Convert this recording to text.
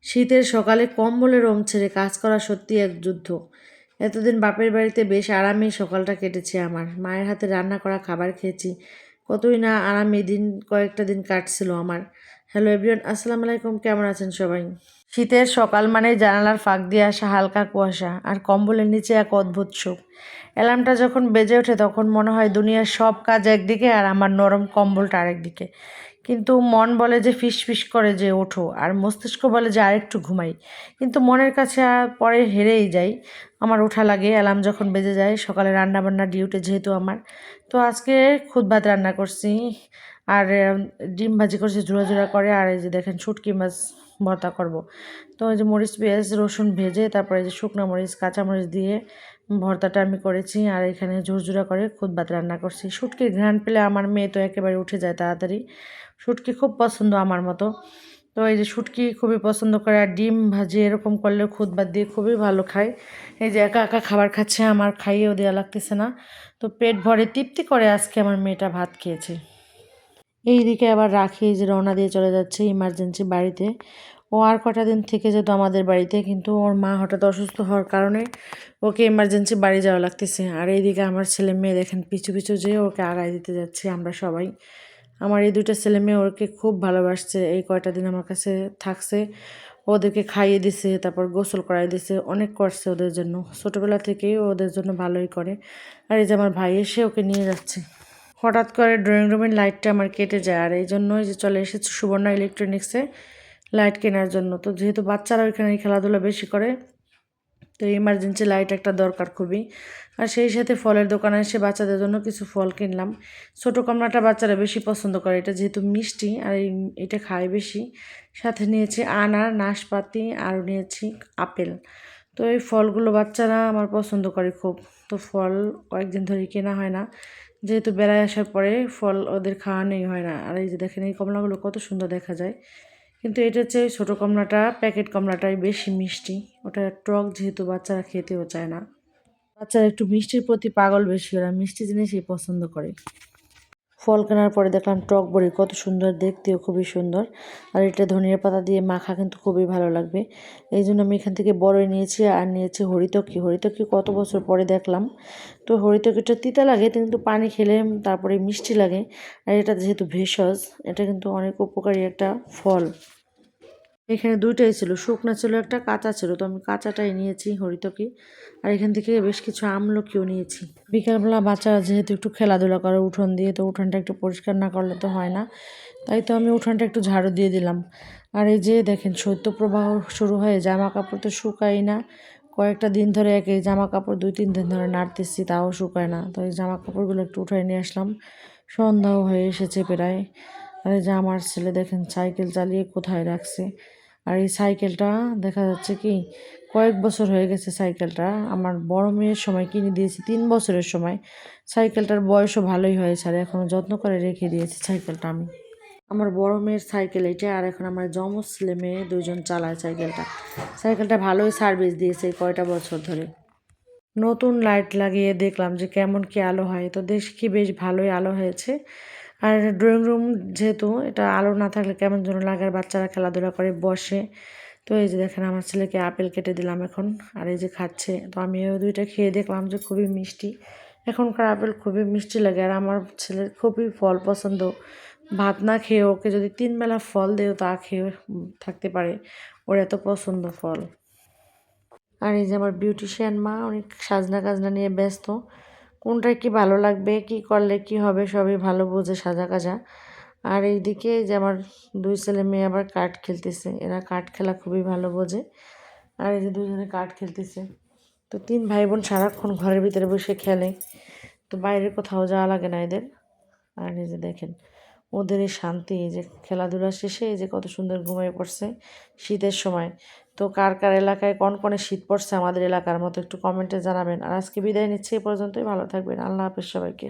শীতের সকালে কম্বলে রোম ছেড়ে কাজ করা সত্যি এক যুদ্ধ। এতদিন বাপের বাড়িতে বেশ আরামেই সকালটা কেটেছে আমার। মায়ের হাতে রান্না করা খাবার খেয়েছি। কতই না আরামে কয়েকটা দিন কাটছিল আমার। হ্যালো এভরিওয়ান, আসসালামু আলাইকুম, কেমন আছেন সবাই? শীতের সকাল মানে জানালার ফাঁক দিয়ে আসা হালকা কুয়াশা আর কম্বলের নিচে এক অদ্ভুত সুখ। অ্যালার্মটা যখন বেজে ওঠে তখন মনে হয় দুনিয়ার সব কাজ একদিকে আর আমার নরম কম্বলটা আরেকদিকে। কিন্তু মন বলে যে ফিস ফিস করে যে ওঠো, আর মস্তিষ্ক বলে যে আরেকটু ঘুমাই। কিন্তু মনের কাছে আর পরে হেরেই যাই। আমার ওঠা লাগে অ্যালার্ম যখন বেজে যায়। সকালে রান্নাবান্না ডিউটি যেহেতু আমার, তো আজকে খুদ ভাত রান্না করছি আর ডিম ভাজি করছি ঝুড়া ঝুড়া করে। আর এই যে দেখেন শুটকি মাছ ভর্তা করব। তো এই যে মরিচ পেঁয়াজ রসুন ভেজে তারপরে এই যে শুকনো মরিচ কাঁচামরিচ দিয়ে ভর্তাটা আমি করেছি। আর এখানে ঝুরঝুরা করে খুদ ভাত রান্না করছি। শুটকির ঘ্রাণ পেলে আমার মেয়ে তো একেবারে উঠে যায় তাড়াতাড়ি। শুটকি খুব পছন্দ আমার মতো। তো এই যে শুটকি খুবই পছন্দ করে, আর ডিম ভাজি এরকম করলে খুদ ভাত দিয়ে খুবই ভালো খায়। এই যে একা একা খাবার খাচ্ছে, আমার খাইয়েও দেওয়া লাগতেছে না। তো পেট ভরে তৃপ্তি করে আজকে আমার মেয়েটা ভাত খেয়েছে। এইদিকে আবার রাখি যে রওনা দিয়ে চলে যাচ্ছে ইমার্জেন্সি বাড়িতে। ও আর কটা দিন থেকে যেত আমাদের বাড়িতে, কিন্তু ওর মা হঠাৎ অসুস্থ হওয়ার কারণে ওকে ইমার্জেন্সি বাড়ি যাওয়া লাগতেছে। আর এইদিকে আমার ছেলে মেয়ে দেখেন পিছু পিছু যেয়ে ওকে আগায় দিতে যাচ্ছে আমরা সবাই। আমার এই দুইটা ছেলে মেয়ে ওকে খুব ভালোবাসছে। এই কয়টা দিন আমার কাছে থাকছে, ওদেরকে খাইয়ে দিছে, তারপর গোসল করাই দিছে, অনেক করছে ওদের জন্য। ছোটোবেলা থেকেই ওদের জন্য ভালোই করে। আর এই যে আমার ভাই এসে ওকে নিয়ে যাচ্ছে। হঠাৎ করে ড্রয়িং রুমের লাইটটা আমার কেটে যায়, আর এই জন্যই যে চলে এসেছে সুবর্ণা ইলেকট্রনিক্সে লাইট কেনার জন্য। তো যেহেতু বাচ্চারা ওইখানে খেলাধুলা বেশি করে, তো ইমার্জেন্সি লাইট একটা দরকার খুবই। আর সেই সাথে ফলের দোকানে এসে বাচ্চাদের জন্য কিছু ফল কিনলাম। ছোটো কমলাটা বাচ্চারা বেশি পছন্দ করে, এটা যেহেতু মিষ্টি আর এটা খায় বেশি। সাথে নিয়েছি আনার নাশপাতি আর নিয়েছি আপেল। তো এই ফলগুলো বাচ্চারা আমার পছন্দ করে খুব। তো ফল কয়েকদিন ধরে কেনা হয় না, যেহেতু বেড়ায় আসার পরে ফল ওদের খাওয়ানোই হয় না। আর এই যে দেখেন এই কমলাগুলো কত সুন্দর দেখা যায়, কিন্তু এটা হচ্ছে ছোটো কমলাটা, প্যাকেট কমলাটাই বেশি মিষ্টি। ওটা টক যেহেতু বাচ্চারা খেতেও চায় না। বাচ্চারা একটু মিষ্টির প্রতি পাগল বেশি, ওরা মিষ্টি জিনিসই পছন্দ করে। ফল কেনার পরে দেখলাম টক বড়ি, কত সুন্দর দেখতেও খুবই সুন্দর। আর এটা ধনিয়া পাতা দিয়ে মাখা কিন্তু খুবই ভালো লাগবে। এই জন্য আমি এখান থেকে বড়ই নিয়েছি আর নিয়েছি হরিতকি। হরিতকি কত বছর পরে দেখলাম। তো হরিতকিটা তিতা লাগে কিন্তু পানি খেলে তারপরে মিষ্টি লাগে। আর এটা যেহেতু ভেষজ, এটা কিন্তু অনেক উপকারী একটা ফল। এখানে দুইটাই ছিল, শুকনা ছিল একটা, কাঁচা ছিল। তো আমি কাঁচাটাই নিয়েছি হরিতকি। আর এখান থেকে বেশ কিছু আমলকিও নিয়েছি। বিকালবেলা বাচ্চারা যেহেতু একটু খেলাধুলা করে উঠোন দিয়ে, তো উঠোনটা একটু পরিষ্কার না করলে তো হয় না। তাই তো আমি উঠোনটা একটু ঝাড়ু দিয়ে দিলাম। আর এই যে দেখেন শৈত্যপ্রবাহ শুরু হয়ে জামা কাপড় তো শুকাই না। কয়েকটা দিন ধরে একই জামা কাপড় 2-3 দিন ধরে নাড়তেছি, তাও শুকায় না। তো এই জামা কাপড়গুলো একটু উঠাই নিয়ে আসলাম। সন্ধ্যাও হয়ে এসেছে প্রায়। আর এই যে আমার ছেলে দেখেন সাইকেল চালিয়ে কোথায় রাখছে। আর এই সাইকেলটা দেখা যাচ্ছে কি কয়েক বছর হয়ে গেছে সাইকেলটা। আমার বড় মেয়ের সময় কিনে দিয়েছি 3 বছরের সময়। সাইকেলটার বয়সও ভালোই হয়েছে, আর এখনও যত্ন করে রেখে দিয়েছি সাইকেলটা আমি। আমার বড় মেয়ের সাইকেল এটা, আর এখন আমার যমজ ছেলে মেয়ে দুজন চালায় সাইকেলটা। সাইকেলটা ভালোই সার্ভিস দিয়েছে এই কয়টা বছর ধরে। নতুন লাইট লাগিয়ে দেখলাম যে কেমন কি আলো হয়, তো দেখি বেশ ভালোই আলো হয়েছে। আর ড্রয়িং রুম যেহেতু, এটা আলো না থাকলে কেমন যেন লাগে, আর বাচ্চারা খেলাধুলা করে বসে। তো এই যে দেখেন আমার ছেলেকে আপেল কেটে দিলাম এখন, আর এই যে খাচ্ছে। তো আমিও দুইটা খেয়ে দেখলাম যে খুবই মিষ্টি। এখনকার আপেল খুবই মিষ্টি লাগে, আর আমার ছেলের খুবই ফল পছন্দ। ভাত না খেয়ে ওকে যদি 3 বেলা ফল দেও তা খেয়ে থাকতে পারে, ওর এত পছন্দ ফল। আর এই যে আমার বিউটিশিয়ান মা অনেক সাজনা কাজনা নিয়ে ব্যস্ত। কোনটায় কি ভালো লাগবে, কি করলে কি হবে সবই ভালো বোঝে সাজা কাজা। আর এইদিকে যে আমার 2 ছেলে মেয়ে আবার কার্ড খেলতেছে, এরা কার্ড খেলা খুবই ভালো বোঝে। আর এই যে দুজনে কার্ড খেলতেছে। তো 3 ভাই বোন সারাক্ষণ ঘরের ভিতরে বসে খেলে, তো বাইরে কোথাও যাওয়া লাগে না এদের। আর এই যে দেখেন ওদের এই শান্তি, এই যে খেলাধুলা শেষে এই যে কত সুন্দর ঘুমিয়ে পড়ছে শীতের সময়। তো কার কার এলাকায় কনকনে শীত পড়ছে আমাদের এলাকার মতো একটু কমেন্টে জানাবেন। আর আজকে বিদায় নিচ্ছি, এই পর্যন্তই। ভালো থাকবেন, আল্লাহ হাফেজ সবাইকে।